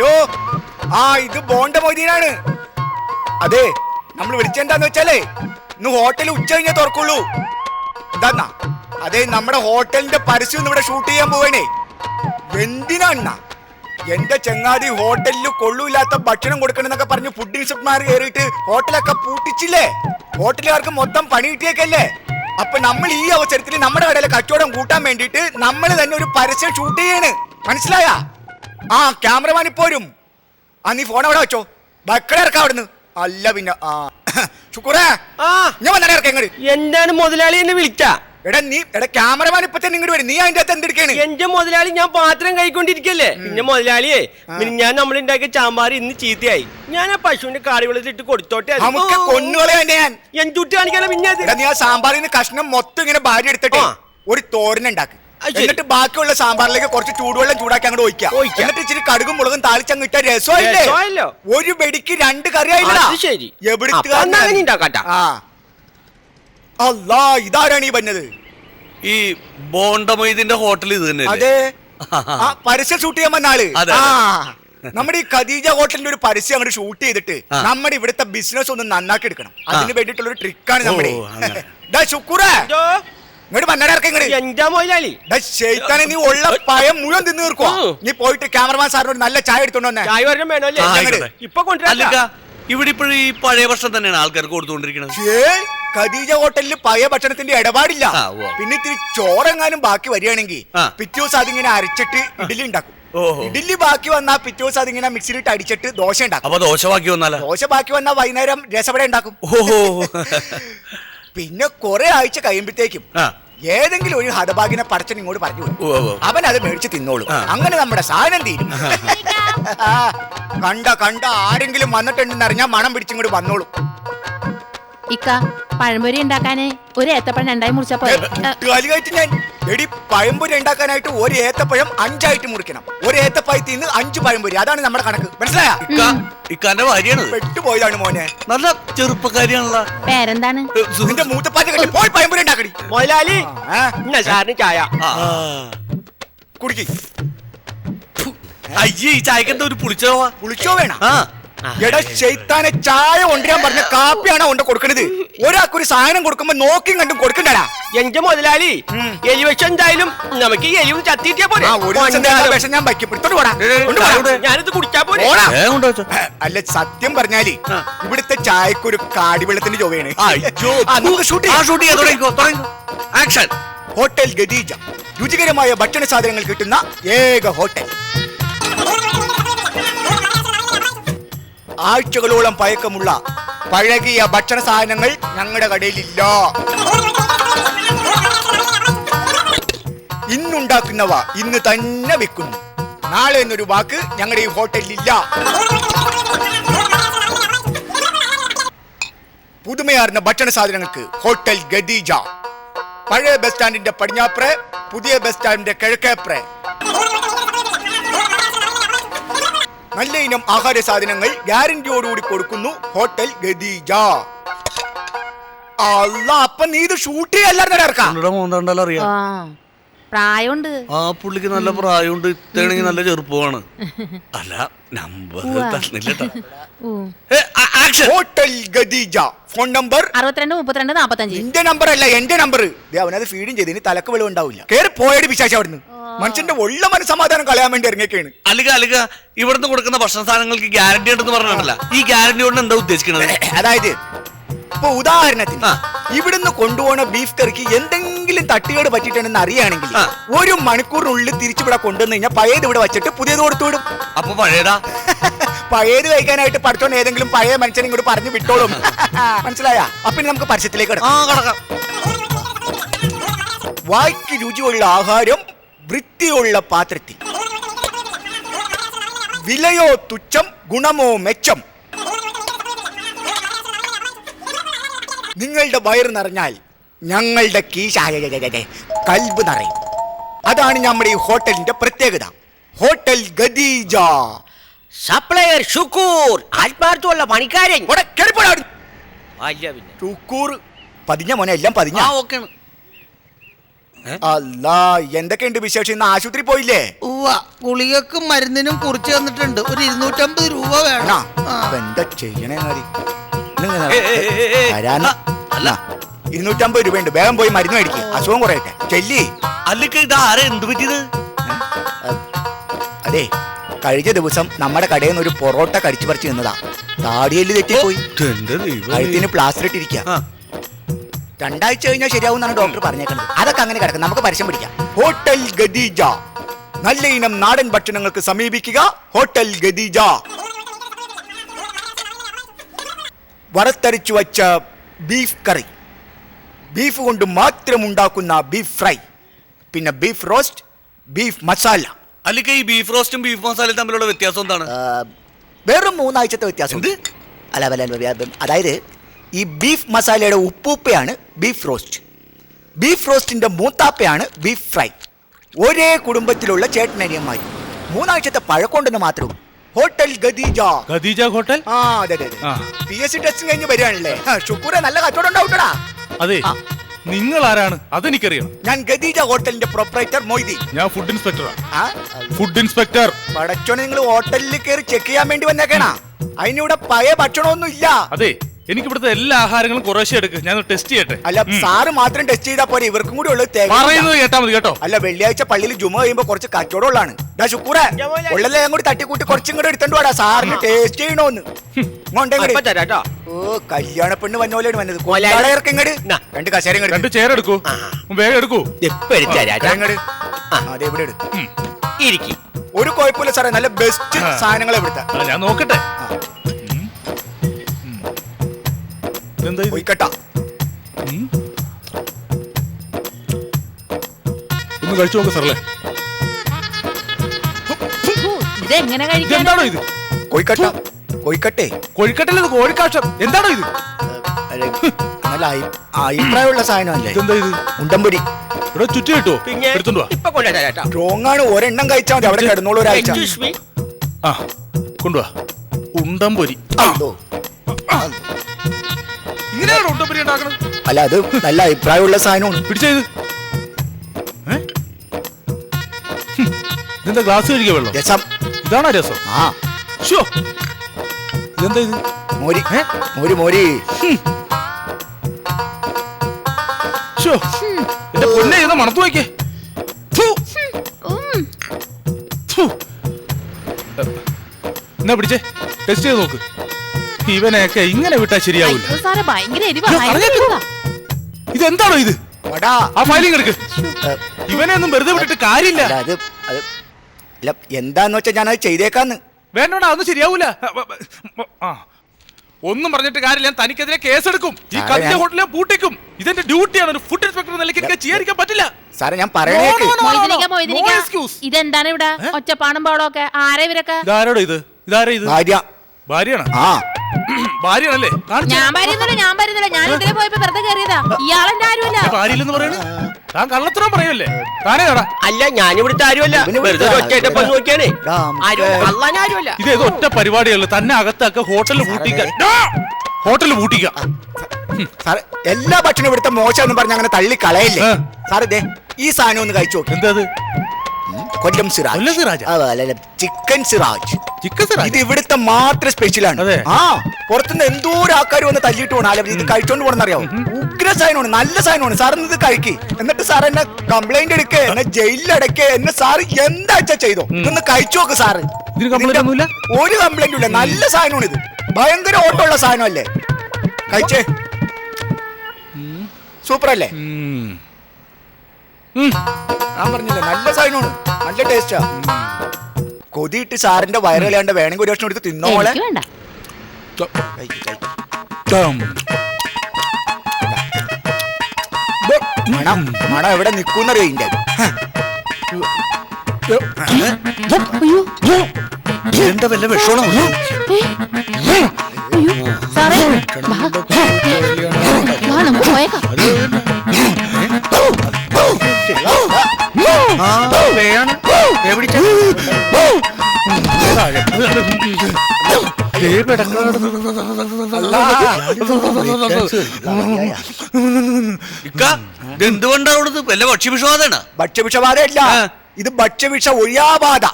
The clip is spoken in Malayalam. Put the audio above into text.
ഹലോ, ആ ഇത് ബോണ്ട മൊയ്തീനാണ്. അതെ, നമ്മൾ വിളിച്ചെന്താന്ന് വെച്ചാലേ ഇന്ന് ഹോട്ടൽ ഉച്ച കഴിഞ്ഞേ തുറക്കുള്ളൂ. എന്താന്നാ, അതെ നമ്മുടെ ഹോട്ടലിന്റെ പരസ്യം ഇവിടെ ഷൂട്ട് ചെയ്യാൻ പോവേണേ. എന്തിനാ എന്റെ ചങ്ങാതി ഹോട്ടലിൽ കൊള്ളൂല്ലാത്ത ഭക്ഷണം കൊടുക്കണമെന്നൊക്കെ പറഞ്ഞ് ഫുഡ് ഇൻസ്പെക്ടർമാർ കയറിയിട്ട് ഹോട്ടലൊക്കെ പൂട്ടിച്ചില്ലേ? ഹോട്ടലുകാർക്ക് മൊത്തം പണി കിട്ടിയേക്കല്ലേ? അപ്പൊ നമ്മൾ ഈ അവസരത്തിൽ നമ്മുടെ കടയിലെ കച്ചവടം കൂട്ടാൻ വേണ്ടിയിട്ട് നമ്മൾ തന്നെ ഒരു പരസ്യം ഷൂട്ട് ചെയ്യാണ്. മനസ്സിലായ? ആ ക്യാമറമാൻ ഇപ്പോരും. ആ നീ ഫോൺ അവിടെ വെച്ചോ, ബക്കട ഇറക്കാം അവിടുന്ന്. അല്ല പിന്നെ ആ ശുക്കൂറേ, ഞാൻ വന്നട ഇറക്കാം ഇങ്ങോട്ട്. എന്താണ് മുതലാളി എന്നെ വിളിക്കാ? എടാ ക്യാമറമാൻ ഇപ്പൊ തന്നെ ഇങ്ങോട്ട് വരും. നീ അതിന്റെ അകത്ത് എന്തെടുക്കാണ്? എന്റെ മുതലാളി ഞാൻ പാത്രം കഴിക്കൊണ്ടിരിക്കല്ലേ. പിന്നെ മുതലാളിയെ ഞാൻ നമ്മളുണ്ടാക്കിയ ചാമ്പാർ ഇന്ന് ചീത്തയായി. ഞാൻ ആ പശുവിന്റെ കാറിവെള്ളത്തിട്ട് കൊടുത്തോട്ടെ. നമുക്ക് കൊന്നുകളെ തന്നെ ഞാൻ എന്തുട്ടി കാണിക്കാനോ. പിന്നെ നീ ആ സാമ്പാറിന് കഷ്ണം മൊത്തം ഇങ്ങനെ ഭാര്യ എടുത്തിട്ട് ഒരു തോരനുണ്ടാക്കി, എന്നിട്ട് ബാക്കിയുള്ള സാമ്പാറിലേക്ക് കുറച്ച് ചൂടുവെള്ളം ചൂടാക്കി അങ്ങോട്ട് ഒഴിക്കാം. എന്നിട്ട് ഇച്ചിരി കടുകും മുളകും താളിച്ചങ്ങ് ഇട്ട രസമായില്ലേ? ഒരു വെടിക്ക് രണ്ട് കറി ആയില്ല. അല്ലാ, ഇതാരാണ് ഈ പറഞ്ഞത്? ഈ ബോണ്ട മൊയ്തീന്റെ ഹോട്ടൽ ഇത് തന്നെ? അതെ, പരസ്യം ഷൂട്ട് ചെയ്യാൻ വന്ന ആള്. നമ്മുടെ ഈ ഖദീജ ഹോട്ടലിന്റെ ഒരു പരസ്യം അങ്ങോട്ട് ഷൂട്ട് ചെയ്തിട്ട് നമ്മുടെ ഇവിടുത്തെ ബിസിനസ് ഒന്ന് നന്നാക്കി എടുക്കണം. അതിന് വേണ്ടിയിട്ടുള്ള ഒരു ട്രിക്കാണ് നമ്മുടെ. ശുക്കൂറേ, ഇങ്ങോട്ട് മണ്ണടക്കം ഇങ്ങോട്ട്. നീ ഉള്ള പയം മുഴുവൻ തിന്നു തീർക്കുവാ. നീ പോയിട്ട് ക്യാമറമാൻ സാറിനോട് നല്ല ചായ എടുത്തോണ്ട് വന്നേ. ഇവിടെ ഇപ്പോഴും ഈ പഴയ ഭക്ഷണം തന്നെയാണ് ആൾക്കാർക്ക് കൊടുത്തുകൊണ്ടിരിക്കുന്നത്. ഖദീജ ഹോട്ടലിൽ പഴയ ഭക്ഷണത്തിന്റെ ഇടപാടില്ല. പിന്നെ ഇത്തിരി ചോറെങ്ങാനും ബാക്കി വരികയാണെങ്കിൽ പിറ്റേ ദിവസം അതിങ്ങനെ അരച്ചിട്ട് ഇഡലി ഉണ്ടാക്കും. ഇഡലി ബാക്കി വന്നാ പിറ്റേ ദിവസം അതിങ്ങനെ മിക്സിയിലിട്ട് അടിച്ചിട്ട് ദോശ ഉണ്ടാക്കും. ദോശ ബാക്കി വന്നാ വൈകുന്നേരം രസവട ഉണ്ടാക്കും. പിന്നെ കുറെ ആഴ്ച കഴിയുമ്പോഴത്തേക്കും ഏതെങ്കിലും ഒരു ഹതഭാഗിനെ പടച്ചൻ ഇങ്ങോട്ട് പറഞ്ഞു അവൻ അത് മേടിച്ച് തിന്നോളും. അങ്ങനെ നമ്മുടെ സാധനം തീരും. കണ്ട ആരെങ്കിലും വന്നിട്ടുണ്ടെന്ന് അറിഞ്ഞാൽ മണം പിടിച്ചിങ്ങോട്ട് വന്നോളും. ഇക്ക, പഴംപൊരി ഉണ്ടാക്കാന് ഒരു ഏത്തപ്പഴം രണ്ടായി മുറിച്ചപ്പോ ഞാൻ എടി പഴംപൊരി ഉണ്ടാക്കാനായിട്ട് ഒരു ഏത്തപ്പഴം 5 ആയിട്ട് മുറിക്കണം. ഒരു ഏത്തപ്പഴത്തിൽ നിന്ന് 5 പഴംപൊരി. അതാണ് നമ്മുടെ കണക്ക്. മനസ്സിലായ? പെട്ടുപോയതാണ് മോനെ. നല്ല ചെറുപ്പക്കാരിയാണല്ലോ. പേരെന്താണ്? നിന്റെ മൂത്തപ്പാന്റെ കണ്ടി പോയി പഴംപൊരി ഉണ്ടാക്കടി. ചായ കുടിക്ക്. അയ്യേ, ഈ ചായക്കെന്താ ഒരു പുളിച്ചോ വേണം? എടാ ശൈത്താനെ, ചായ കൊണ്ടുവരാൻ പറഞ്ഞ കാപ്പിയാണോ കൊണ്ട് കൊടുക്കണത്? ഒരാൾക്കൊരു സാധനം കൊടുക്കുമ്പോ നോക്കിയും കണ്ടും കൊടുക്കണ്ടടാ. എന്റെ മുതലാളി എലിവശം എന്തായാലും നമുക്ക് എലിവും ചത്തിട്ടിയാ പോലെ. ഞാൻ ഞാനിത് കുടിച്ചാ പോലെ. അല്ല, സത്യം പറഞ്ഞാല് ഇവിടുത്തെ ചായക്കൊരു കാടിവെള്ളത്തിന്റെ ചൊവ്വയാണ്. ഹോട്ടൽ ഖദീജ, രുചികരമായ ഭക്ഷണ സാധനങ്ങൾ കിട്ടുന്ന ഏക ഹോട്ടൽ. ആഴ്ചകളോളം പഴക്കമുള്ള പഴകിയ ഭക്ഷണ സാധനങ്ങൾ ഞങ്ങളുടെ കടയിലില്ല. ഇന്നുണ്ടാക്കുന്നവ ഇന്ന് തന്നെ വെക്കുന്നു. നാളെ എന്നൊരു വാക്ക് ഞങ്ങളുടെ ഈ ഹോട്ടലിലില്ല. പുതുമയാർന്ന ഭക്ഷണ സാധനങ്ങൾക്ക് ഹോട്ടൽ ഖദീജ. പഴയ ബസ് സ്റ്റാൻഡിന്റെ പടിഞ്ഞാപ്രേ, പുതിയ ബസ് സ്റ്റാൻഡിന്റെ കിഴക്കേപ്രേ. നല്ല ഇനം ആഹാര സാധനങ്ങൾ ഗ്യാരണ്ടിയോടുകൂടി കൊടുക്കുന്നു ഹോട്ടൽ ഖദീജ. അല്ല, അപ്പൊ നീ ഇത് ഷൂട്ട് ചെയ്യാറിയാം. പ്രായമുണ്ട്. ആ പുള്ളിക്ക് നല്ല പ്രായമുണ്ട്. ഇത്തണെങ്കിൽ നല്ല ചെറുപ്പമാണ്. അല്ല, നമ്പർ തന്നില്ലട്ടോ. ഹോട്ടൽ ഖദീജ. Phone number 623245. എന്റെ നമ്പർ അല്ല, എന്റെ നമ്പർ. അവനത് ഫീഡിങ് ചെയ്ത് ഇനി തലക്ക് വെളിവ് ഉണ്ടാവില്ല. കേറി പോയടി പിശാച് അവിടുന്ന്. മനുഷ്യന്റെ ഉള്ള മനസ്സമാധാനം കളയാൻ വേണ്ടി ഇറങ്ങിയൊക്കെയാണ്. അല്ലുക ഇവിടുന്ന് കൊടുക്കുന്ന ഭക്ഷണ സാധനങ്ങൾക്ക് ഗ്യാരണ്ടി ഉണ്ടെന്ന് പറഞ്ഞിട്ടല്ല. ഈ ഗ്യാരണ്ടി കൊണ്ട് എന്താ ഉദ്ദേശിക്കുന്നത്? അതായത് ഇപ്പൊ ഉദാഹരണത്തിന് ഇവിടുന്ന് കൊണ്ടുപോകുന്ന ബീഫ് കറിക്ക് എന്തെങ്കിലും തട്ടുകേട് പറ്റിയിട്ടുണ്ടെന്ന് അറിയുകയാണെങ്കിൽ 1 മണിക്കൂറിനുള്ളിൽ തിരിച്ചിവിടെ കൊണ്ടുവന്നു കഴിഞ്ഞാൽ പഴയത് ഇവിടെ വെച്ചിട്ട് പുതിയത് കൊടുത്തു വിടും. അപ്പൊ പഴയതാ? പഴയത് കഴിക്കാനായിട്ട് പഠിച്ചോണ്ട് ഏതെങ്കിലും പഴയ മനുഷ്യനെ ഇങ്ങോട്ട് പറഞ്ഞു വിട്ടോളും. മനസ്സിലായ? അപ്പൊ നമുക്ക് പരസ്യത്തിലേക്ക് കിടക്കാം. വായ്ക്ക് രുചിയുള്ള ആഹാരം വൃത്തിയുള്ള പാത്രത്തിൽ. വിലയോ തുച്ഛം, ഗുണമോ മെച്ചം. നിങ്ങളുടെ വയറ് നിറഞ്ഞാൽ ഞങ്ങളുടെ കൽബ് നിറയും. അതാണ് നമ്മുടെ ഈ ഹോട്ടലിന്റെ പ്രത്യേകത. ഹോട്ടൽ ഖദീജ. സപ്ലയർ ഷുക്കൂർ, ആത്മാർത്ഥമുള്ള പണിക്കാരൻ. ഷുക്കൂർ പതിഞ്ഞ മോനെ, എല്ലാം പതിഞ്ഞ. അല്ല എന്തൊക്കെയുണ്ട് വിശേഷം? ഇന്ന് ആശുപത്രി പോയില്ലേ? ഉവ്വ, ഗുളികക്കും മരുന്നിനും കുറിച്ച് തന്നിട്ടുണ്ട്. ഒരു 250 രൂപ വേണം. അപ്പൊ എന്താ ചെയ്യണേ? 250 രൂപയുണ്ട്. വേഗം പോയി മരുന്ന് മേടിക്കും, അസുഖം കുറയട്ടെ. ചെല്ലി. അല്ലെങ്കിൽ ഇത് ആരെ എന്ത് പറ്റിയത്? അതെ, കഴിഞ്ഞ ദിവസം നമ്മുടെ കടയിൽ നിന്ന് ഒരു പൊറോട്ട കടിച്ചു പറിച്ച് നിന്നതാ. താടിയല് തെറ്റിപ്പോയി. കഴുത്തിന് പ്ലാസ്റ്റർ ഇട്ടിരിക്കുക. 2 ആഴ്ച കഴിഞ്ഞാൽ ശരിയാവും എന്നാണ് ഡോക്ടർ പറഞ്ഞേക്കുന്നത്. അതൊക്കെ അങ്ങനെ കിടക്കും, നമുക്ക് പരസ്യം പിടിക്കാം. ഹോട്ടൽ ഖദീജ, നല്ല ഇനം നാടൻ ഭക്ഷണങ്ങൾക്ക് സമീപിക്കുക. ഹോട്ടൽ ഖദീജ. വറുത്തരച്ചു വച്ച ബീഫ് കറി, ബീഫ് കൊണ്ട് മാത്രം ഉണ്ടാക്കുന്ന ബീഫ് ഫ്രൈ, പിന്നെ ബീഫ് റോസ്റ്റ്, ബീഫ് മസാല. അല്ലെങ്കിൽ ഈ ബീഫ് റോസ്റ്റും ബീഫ് മസാലയും തമ്മിലുള്ള വ്യത്യാസം എന്താണ്? വെറും 3 ആഴ്ചത്തെ വ്യത്യാസം. അതായത് ഈ ബീഫ് മസാലയുടെ ഉപ്പൂപ്പയാണ് ബീഫ് റോസ്റ്റ്, ബീഫ് റോസ്റ്റിന്റെ മൂത്താപ്പയാണ് ബീഫ് ഫ്രൈ. ഒരേ കുടുംബത്തിലുള്ള ചേട്ടനനിയന്മാർ. 3 ആഴ്ചത്തെ പഴക്കൊണ്ടെന്ന് മാത്രമേ. ഹോട്ടൽ ഖദീജ. ഖദീജ ഹോട്ടൽ? അതെ അതെ. PSC ടെസ്റ്റിംഗ് കഴിഞ്ഞ് വരികയാണല്ലേ. ഷുക്കൂറെ നല്ല കച്ചവടം ഉണ്ടാവൂട്ടടാ. അതെ, നിങ്ങൾ ആരാണ്? അതെനിക്കറിയണം. ഞാൻ ഖദീജ ഹോട്ടലിന്റെ പ്രൊപ്പറേറ്റർ മൊയ്തി. ഞാൻ ഫുഡ് ഇൻസ്പെക്ടറാണ്. Food inspector. പടച്ചോനെ, നിങ്ങൾ ഹോട്ടലിൽ കയറി ചെക്ക് ചെയ്യാൻ വേണ്ടി വന്നേക്കണ? അതിനിവിടെ പഴയ ഭക്ഷണമൊന്നും ഇല്ല. അതെ, എനിക്ക് ഇവിടുത്തെ എല്ലാ ആഹാരങ്ങളും കുറേശ്ശെ എടുക്ക്, ഞാൻ ടെസ്റ്റ് ചെയ്യട്ടെ. അല്ല, സാറ് മാത്രം ടെസ്റ്റ് ചെയ്താൽ പോരെ, ഇവർക്കും കൂടി ഉള്ളത് പറയുന്നത് കേട്ടാ മതി കേട്ടോ. അല്ല, വെള്ളിയാഴ്ച പള്ളിയിൽ ജുമ കഴിയുമ്പോ കുറച്ച് കച്ചവടം ഉള്ളതാണ്. ശുക്കൂറെ ഉള്ളല്ലേ കൂടി തട്ടിക്കൂട്ടി കുറച്ചും കൂടെ എടുത്തോണ്ട് വാടാ, സാറിന് ടേസ്റ്റ് ചെയ്യണോന്ന്. ഓ, കല്യാണ പെണ്ണ് വന്ന പോലെയാണ് വന്നത്. ഇങ്ങട് 2 കസേര 2 ചെയർ എടുക്കൂ, വേഗം എടുക്കൂ. അതെ, ഇവിടെ എടുത്തു. ഒരു കുഴപ്പമില്ല സാറേ, നല്ല ബെസ്റ്റ് സാധനങ്ങൾ ഇവിടുത്തെ. ഞാൻ നോക്കട്ടെ. എന്താ പോയിക്കട്ടാ. ഒന്ന് കഴിച്ചു നോക്ക് സാറല്ലേ. ഇതെങ്ങനെ കഴിക്കാൻ? എന്താണോ ഇത്? കോഴിക്കട്ട. കോഴിക്കട്ടെ. കോഴിക്കട്ടല്ലേ ഇത്? കോഴിക്കാഷ്ടം. എന്താണോ ഇത്? നല്ല അഭിപ്രായമുള്ള സാധനമല്ലേ? ഇതെന്താ ഇത്? ഉണ്ടംപൊരി. ഇവിടെ ചുറ്റി കിട്ടോ? എടുത്തോണ്ട് വാ. സ്ട്രോങ് ആണ്, ഒരെണ്ണം കഴിച്ചാൽ മതി. അവിടെ കിടന്നോളൂ ഒരാഴ്ച. ആ, കൊണ്ടുവാ. ഉണ്ടംപൊരി. ഇങ്ങനെയാണ് ഉണ്ടംപൊരി ഉണ്ടാക്കണത്? അല്ല, അത് നല്ല അഭിപ്രായമുള്ള സാധനമാണ്. പിടിച്ചത് ഇതെന്താ? ഗ്ലാസ് കഴിക്കുക വെള്ളം? രസം. ഇതാണോ രസം? ആ. ഇതെന്താ ഇത്? മോരി. മോരി മോരി. എന്റെ പൊന്നെ, ഇത് മണത്തു നോക്കിയേ. എന്നാ പിടിച്ചേ, ടെസ്റ്റ് ചെയ്ത് നോക്ക്. ഇവനെയൊക്കെ ഇങ്ങനെ വിട്ടാ ശരിയാവില്ല. ഇതെന്താണോ ഇത്? ആ ഫയലിംഗ് എടുക്ക്. ഇവനെ ഒന്നും വെറുതെ വിട്ടിട്ട് കാര്യമില്ല. അല്ല, എന്താന്ന് വെച്ചാ ഞാനത് ചെയ്തേക്കാന്ന്. വേണ്ടോടാ, അതൊന്നും ശരിയാവൂല. ഒന്നും പറഞ്ഞിട്ട് കാര്യമില്ല. തനിക്കെതിരെ കേസെടുക്കും. ഈ ഖദീജ ഹോട്ടലിനെ പൂട്ടിക്കും. ഇതെന്റെ ഡ്യൂട്ടിയാണ്. ഒരു ഫുഡ് ഇൻസ്പെക്ടർ നിലയ്ക്ക് എനിക്ക് ചെയ്യാതിരിക്കാൻ പറ്റില്ല. സാറേ, ഞാൻ പറയണേക്ക്. ഇതെന്താണ് ഇവിടെ ഒച്ചപ്പാടും ബഹളമൊക്കെ? ആരാ ഇവരൊക്കെ? ഇതാരോടോ ഇത്? ഇതാരാ ഇത്? ഭാര്യ. ഭാര്യയാണ്? ഭാര്യയാണല്ലേ? ഞാൻ പറയുന്നില്ല. ഞാൻ ഇതിലെ പോയപ്പോ വെറുതെ കയറിയതാ. ഇയാളെന്റെ ആരുമല്ല. ഭാര്യയില്ലെന്ന് പറയണേ? താൻ കള്ളത്തരം പറയല്ലേ? താനേ കേടാ. അല്ല, ഞാൻ ഇവിടുത്തെ ആരുമല്ല. നോക്കിയാണേ. ഇതേതോ ഒറ്റ പരിപാടിയല്ല. തന്നെ അകത്തൊക്കെ ഹോട്ടലിൽ പൂട്ടിക്കാൻ. ഹോട്ടലിൽ പൂട്ടിക്കാം. സാറേ, എല്ലാ ഭക്ഷണം ഇവിടുത്തെ മോശം പറഞ്ഞ അങ്ങനെ തള്ളി കളയല്ലേ സാറേ. ദേ, ഈ സാധനം ഒന്ന് കഴിച്ചു നോക്കി. എന്താ? കൊല്ലം സിറാജ്. ചിക്കൻ സിറാജ്. ഇത് ഇവിടുത്തെ മാത്രം സ്പെഷ്യലാണ്. പുറത്തുനിന്ന് എന്തോരം ആൾക്കാർ വന്ന് തല്ലിട്ട് പോകണം. ഇത് കഴിച്ചോണ്ട് പോകണമെന്നറിയാവോ? ഉഗ്ര സാധനമാണ്, നല്ല സാധനമാണ്. സാറിന് ഇത് കഴിക്ക്. എന്നിട്ട് സാർ എന്നെ കംപ്ലൈന്റ് എടുക്കേ, എന്നെ ജയിലിലടക്കേ, എന്നെ സാറ് എന്താ ചെയ്തോ? ഇതൊന്ന് കഴിച്ചു നോക്ക് സാറ്. ഒരു കംപ്ലൈന്റും ഇല്ല. നല്ല സാധനമാണ് ഇത്. ഭയങ്കര ഓട്ടമുള്ള സാധനമല്ലേ? കഴിച്ചേ. സൂപ്പർ അല്ലേ? ഞാൻ പറഞ്ഞില്ലേ, നല്ല സാധനമാണ്, നല്ല ടേസ്റ്റാ. കൊതിയിട്ട് സാറിന്റെ വയറിലാണ്ട് വേണമെങ്കിൽ ഒരു വർഷം എടുത്ത് തിന്നോളെ. മണം എവിടെ നിക്കൂന്നറിയോ ഇതിന്റെ? എന്താ വല്ല വിഷമാണോ? എന്തുകൊണ്ടാ അവിടുന്ന് വല്ല ഭക്ഷ്യവിഷവാദാണ്? ഭക്ഷ്യവിഷബാധയല്ല, ആ. ഇത് ഭക്ഷ്യവിഷ ഒഴിയാബാധ.